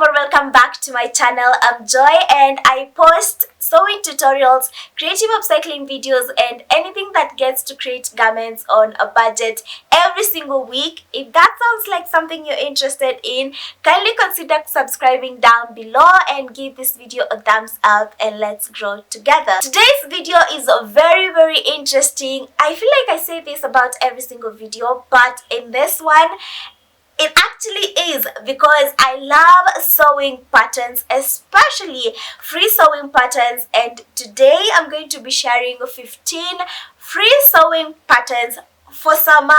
or welcome back to my channel. I'm Joy and I post sewing tutorials, creative upcycling videos and anything that gets to create garments on a budget every single week. If that sounds like something you're interested in, kindly consider subscribing down below and give this video a thumbs up and let's grow together. Today's video is very interesting. I feel like I say this about every single video, but in this one it actually is because I love sewing patterns, especially free sewing patterns, and today I'm going to be sharing 15 free sewing patterns for summer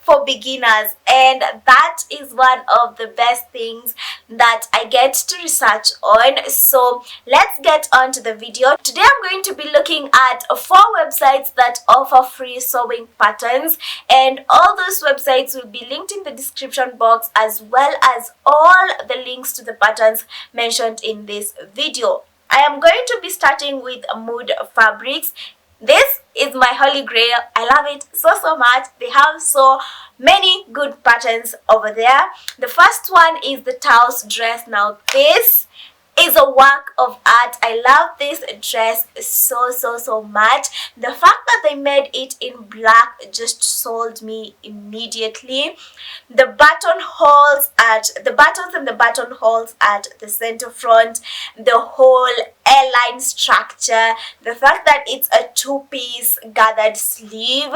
for beginners, and that is one of the best things that I get to research on. So let's get on to the video. Today I'm going to be looking at 4 websites that offer free sewing patterns, and all those websites will be linked in the description box, as well as all the links to the patterns mentioned in this video. I am going to be starting with Mood Fabrics. This is my holy grail. I love it so much. They have so many good patterns over there. The first one is the Taos dress. Now this is a work of art. I love this dress so much. The fact that they made it in black just sold me immediately. The buttons and the buttonholes at the center front, the whole airline structure, the fact that it's a 2-piece gathered sleeve,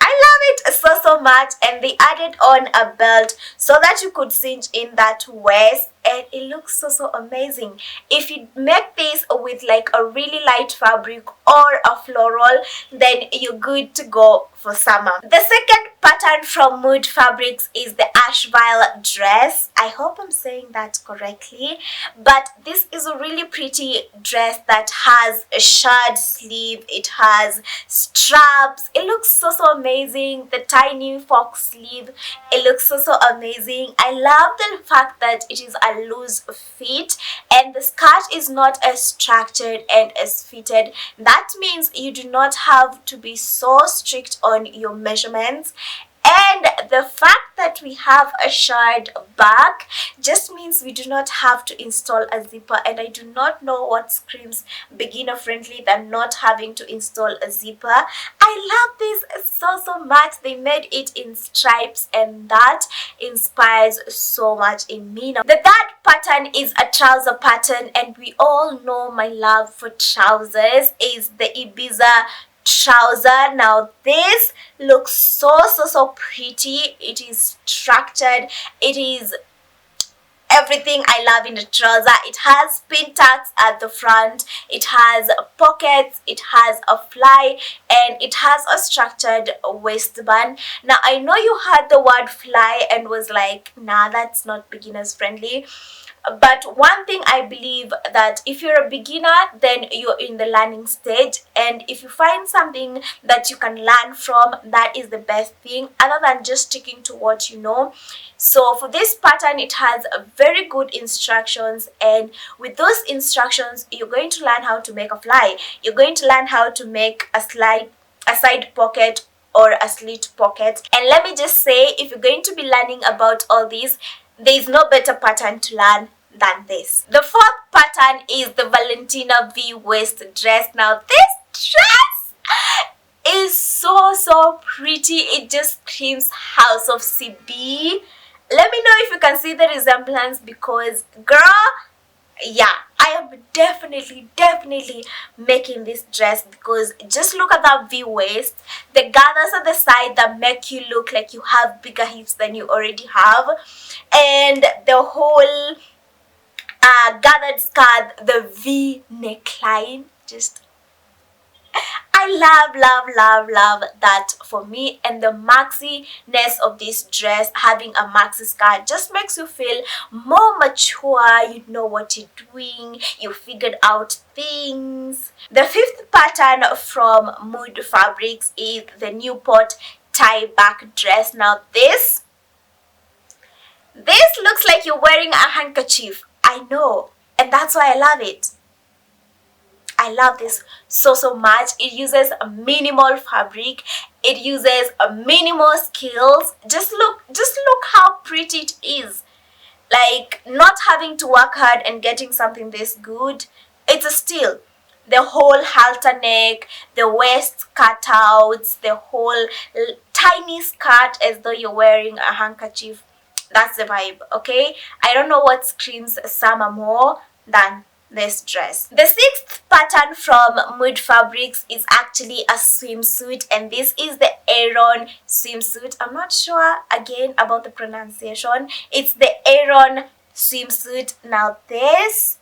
I love it so much. And they added on a belt so that you could cinch in that waist, and it looks so amazing. If you make this with like a really light fabric or a floral, then you're good to go for summer. The second pattern from Mood Fabrics is the Asheville dress. I hope I'm saying that correctly, but this is a really pretty dress that has a short sleeve, it has straps, it looks so amazing. The tiny fox sleeve, it looks so amazing. I love the fact that it is a loose fit and the skirt is not as structured and as fitted. That means you do not have to be so strict on your measurements, and the fact that we have a short back just means we do not have to install a zipper, and I do not know what screams beginner friendly than not having to install a zipper. I love this so much. They made it in stripes and that inspires so much in me. Now the third pattern is a trouser pattern, and we all know my love for trousers is the Ibiza trouser. Now this looks so pretty. It is structured, it is everything I love in the trouser. It has pin tags at the front, it has pockets, it has a fly, and it has a structured waistband. Now I know you heard the word fly and was like, nah, that's not beginners friendly. But one thing I believe, that if you're a beginner, then you're in the learning stage, and if you find something that you can learn from, that is the best thing, other than just sticking to what you know. So for this pattern, it has very good instructions, and with those instructions you're going to learn how to make a fly, you're going to learn how to make a side pocket or a slit pocket. And let me just say, if you're going to be learning about all these, there is no better pattern to learn than this. The fourth pattern is the Valentina V waist dress. Now this dress is so pretty. It just screams House of CB. Let me know if you can see the resemblance, because girl, yeah, I am definitely making this dress, because just look at that V waist, the gathers at the side that make you look like you have bigger hips than you already have, and the whole gathered skirt, the V neckline, just I love that for me. And the maxi-ness of this dress, having a maxi skirt, just makes you feel more mature. You know what you're doing, you figured out things. The fifth pattern from Mood Fabrics is the Newport tie back dress. Now this looks like you're wearing a handkerchief, I know, and that's why I love it. I love this so much. It uses a minimal fabric, it uses a minimal skills. Just look how pretty it is. Like, not having to work hard and getting something this good, it's a steal. The whole halter neck, the waist cutouts, the whole tiny skirt as though you're wearing a handkerchief. That's the vibe, okay? I don't know what screams summer more than this dress. The sixth pattern from Mood Fabrics is actually a swimsuit, and this is the Aaron swimsuit. I'm not sure again about the pronunciation. It's the Aaron swimsuit. Now this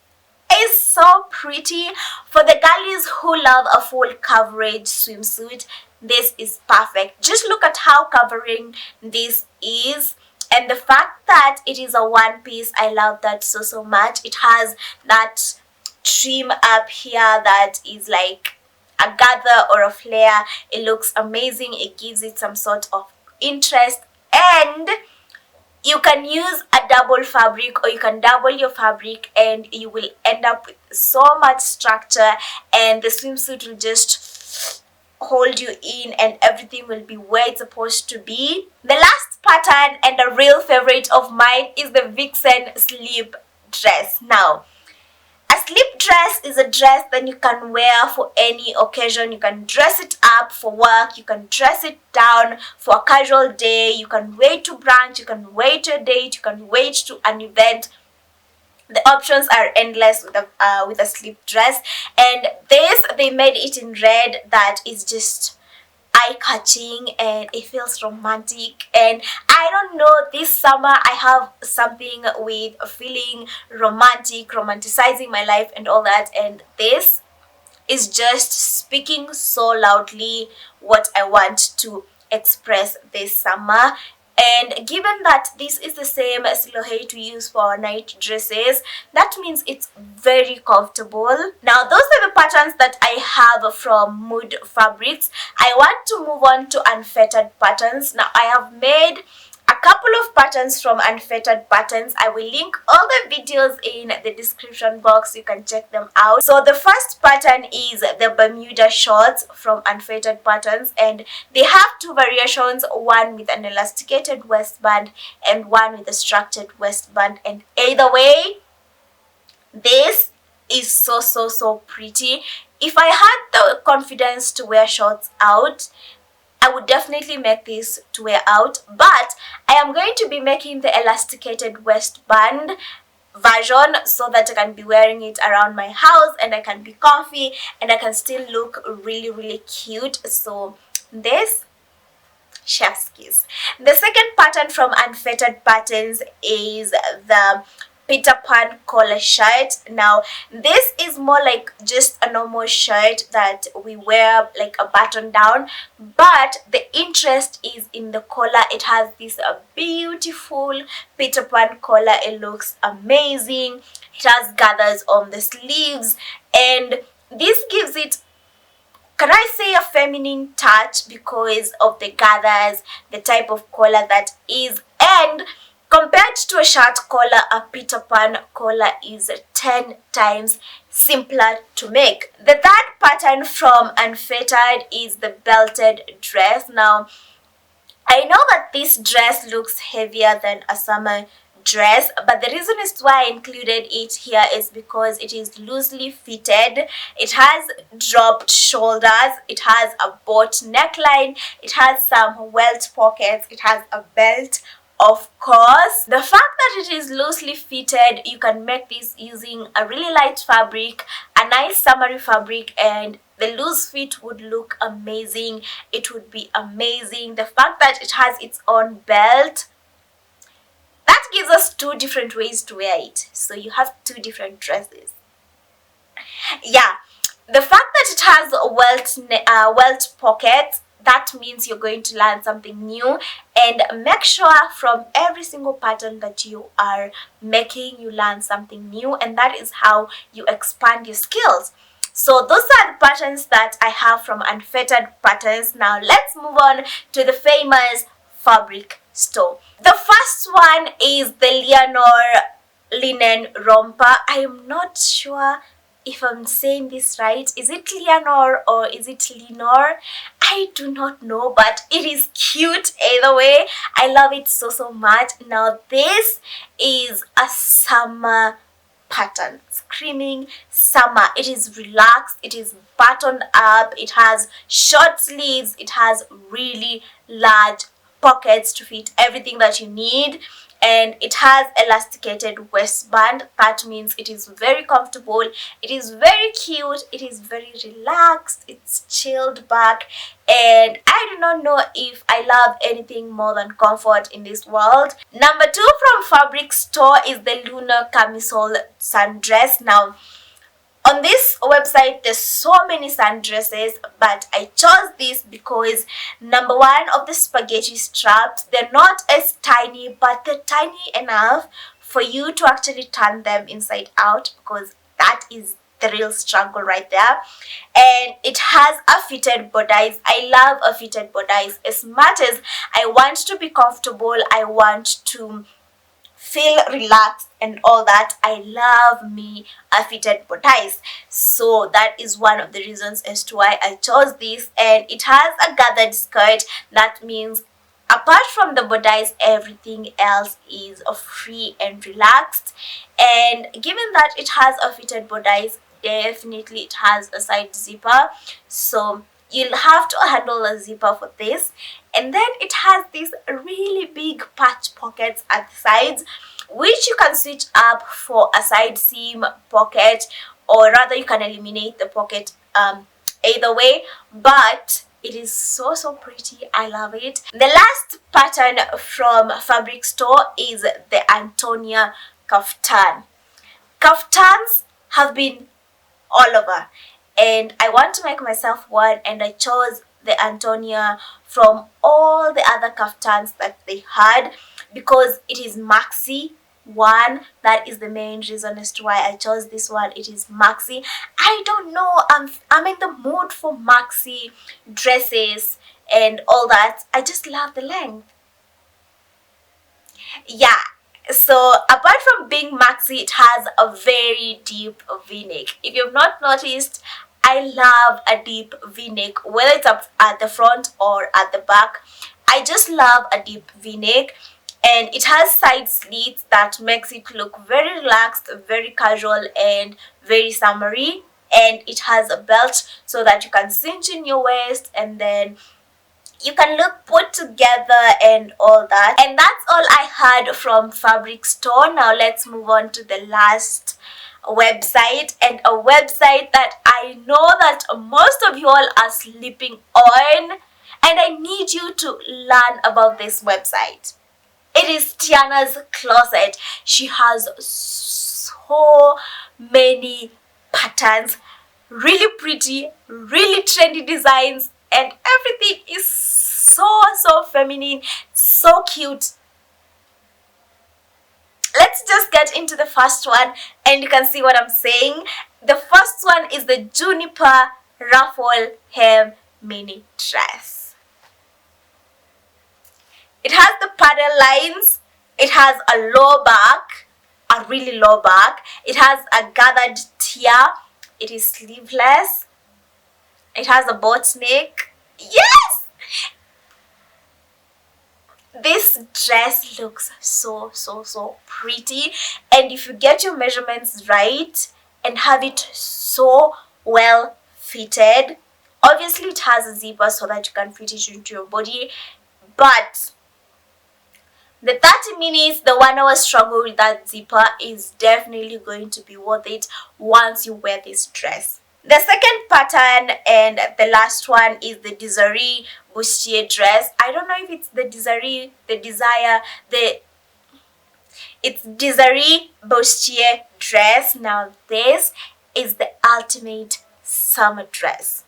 is so pretty. For the girlies who love a full coverage swimsuit, this is perfect. Just look at how covering this is. And the fact that it is a one piece, I love that so much. It has that trim up here that is like a gather or a flare. It looks amazing. It gives it some sort of interest, and you can use a double fabric, or you can double your fabric, and you will end up with so much structure, and the swimsuit will just hold you in and everything will be where it's supposed to be. The last pattern and a real favorite of mine is the Vixen slip dress. Now, a slip dress is a dress that you can wear for any occasion. You can dress it up for work, you can dress it down for a casual day, you can wear it to brunch, you can wear it to a date, you can wear it to an event. The options are endless with a slip dress, and this, they made it in red that is just eye-catching and it feels romantic. And I don't know, this summer I have something with feeling romantic, romanticizing my life and all that, and this is just speaking so loudly what I want to express this summer. And given that this is the same silhouette we use for our night dresses, that means it's very comfortable. Now, those are the patterns that I have from Mood Fabrics. I want to move on to Unfettered patterns. Now, I have made a couple of patterns from Unfettered patterns. I will link all the videos in the description box. You can check them out. So the first pattern is the Bermuda shorts from Unfettered patterns, and they have two variations, one with an elasticated waistband and one with a structured waistband, and either way, this is so pretty. If I had the confidence to wear shorts out, I would definitely make this to wear out, but I am going to be making the elasticated waistband version so that I can be wearing it around my house and I can be comfy and I can still look really cute. So this, chef's kiss. The second pattern from Unfettered patterns is the Peter Pan collar shirt. Now, this is more like just a normal shirt that we wear like a button down, but the interest is in the collar. It has this beautiful Peter Pan collar. It looks amazing. It has gathers on the sleeves, and this gives it, can I say, a feminine touch because of the gathers, the type of collar that is, and compared to a shirt collar, a Peter Pan collar is 10 times simpler to make. The third pattern from Unfettered is the belted dress. Now, I know that this dress looks heavier than a summer dress, but the reason is why I included it here is because it is loosely fitted. It has dropped shoulders, it has a boat neckline, it has some welt pockets, it has a belt. Of course, the fact that it is loosely fitted, you can make this using a really light fabric, a nice summery fabric, and the loose fit would look amazing. It would be amazing. The fact that it has its own belt, that gives us two different ways to wear it. So you have two different dresses. Yeah, the fact that it has welt pockets, that means you're going to learn something new. And make sure from every single pattern that you are making, you learn something new, and that is how you expand your skills. So those are the patterns that I have from Unfettered patterns. Now let's move on to the famous fabric store. The first one is the Leonor linen romper. I am not sure if I'm saying this right. Is it Leonor or is it Lenore? I I do not know, but it is cute either way. I love it so much. Now this is a summer pattern, screaming summer. It is relaxed, it is buttoned up, it has short sleeves, it has really large pockets to fit everything that you need, and it has elasticated waistband. That means it is very comfortable, it is very cute, it is very relaxed, it's chilled back, and I do not know if I love anything more than comfort in this world. Number 2 from Fabric Store is the Lunar Camisole sundress. Now on this website there's so many sundresses, but I chose this because number 1, of the spaghetti straps, they're not as tiny, but they're tiny enough for you to actually turn them inside out, because that is the real struggle right there. And it has a fitted bodice. I love a fitted bodice. As much as I want to be comfortable, I want to feel relaxed and all that, I love me a fitted bodice. So that is one of the reasons as to why I chose this. And it has a gathered skirt. That means apart from the bodice, everything else is free and relaxed. And given that it has a fitted bodice, definitely it has a side zipper, so you'll have to handle a zipper for this. And then it has these really big patch pockets at the sides, which you can switch up for a side seam pocket, or rather you can eliminate the pocket either way, but it is so pretty. I love it. The last pattern from Fabric Store is the Antonia kaftan. Kaftans have been all over, and I want to make myself one, and I chose the Antonia from all the other kaftans that they had because it is maxi. One, that is the main reason as to why I chose this one. It is maxi. I don't know, I'm in the mood for maxi dresses and all that. I just love the length. Yeah, so apart from being maxi, it has a very deep v-neck. If you've not noticed, I love a deep v-neck, whether it's up at the front or at the back. I just love a deep v-neck, and it has side slits that makes it look very relaxed, very casual, and very summery. And it has a belt so that you can cinch in your waist, and then you can look put together and all that. And that's all I had from Fabric Store. Now let's move on to the last website, and a website that I know that most of you all are sleeping on, and I need you to learn about this website. It is Tiana's Closet. She has so many patterns, really pretty, really trendy designs, and everything is so feminine, so cute. Let's just get into the first one, and you can see what I'm saying. The first one is the Juniper Ruffle Hem Mini Dress. It has the paddle lines, it has a low back, a really low back, it has a gathered tier, it is sleeveless, it has a boat neck. Yes! This dress looks so pretty, and if you get your measurements right and have it so well fitted, obviously it has a zipper so that you can fit it into your body, but the 30 minutes, the 1 hour struggle with that zipper is definitely going to be worth it once you wear this dress. The second pattern and the last one is the Desiree bustier dress. I don't know if it's the Desiree, it's Desiree bustier dress. Now this is the ultimate summer dress.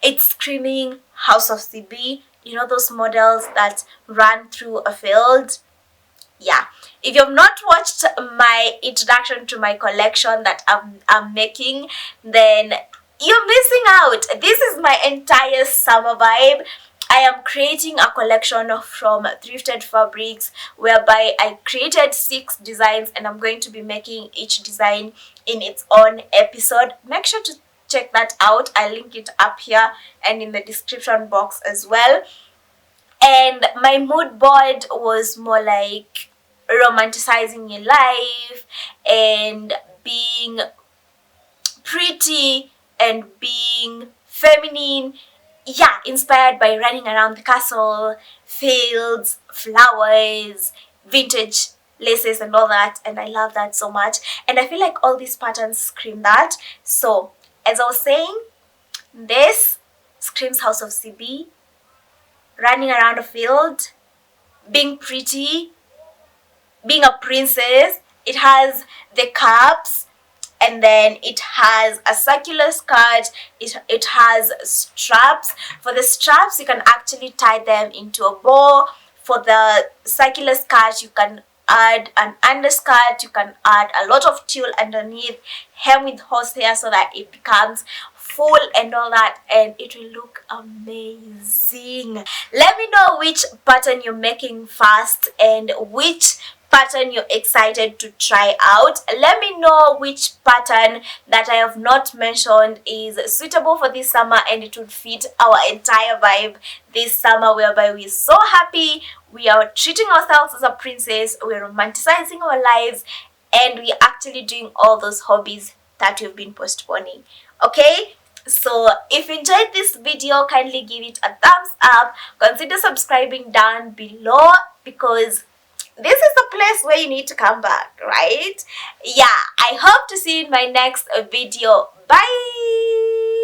It's screaming House of CB. You know those models that run through a field? Yeah. If you've not watched my introduction to my collection that I'm making, then you're missing out. This is my entire summer vibe. I am creating a collection from thrifted fabrics whereby I created 6 designs, and I'm going to be making each design in its own episode. Make sure to check that out. I'll link it up here and in the description box as well. And my mood board was more like romanticizing your life and being pretty and being feminine. Yeah, inspired by running around the castle, fields, flowers, vintage laces and all that, and I love that so much. And I feel like all these patterns scream that. So as I was saying, this screams House of CB, running around a field, being pretty, being a princess. It has the caps, and then it has a circular skirt. It has straps. For the straps, you can actually tie them into a bow. For the circular skirt, you can add an underskirt. You can add a lot of tulle underneath, hem with horsehair so that it becomes full and all that, and it will look amazing. Let me know which pattern you're making first and which pattern you're excited to try out. Let me know which pattern that I have not mentioned is suitable for this summer and it would fit our entire vibe this summer, whereby we're so happy, we are treating ourselves as a princess, we're romanticizing our lives, and we're actually doing all those hobbies that we've been postponing. Okay, so if you enjoyed this video, kindly give it a thumbs up. Consider subscribing down below, because this is the place where you need to come back, right? Yeah, I hope to see you in my next video. Bye.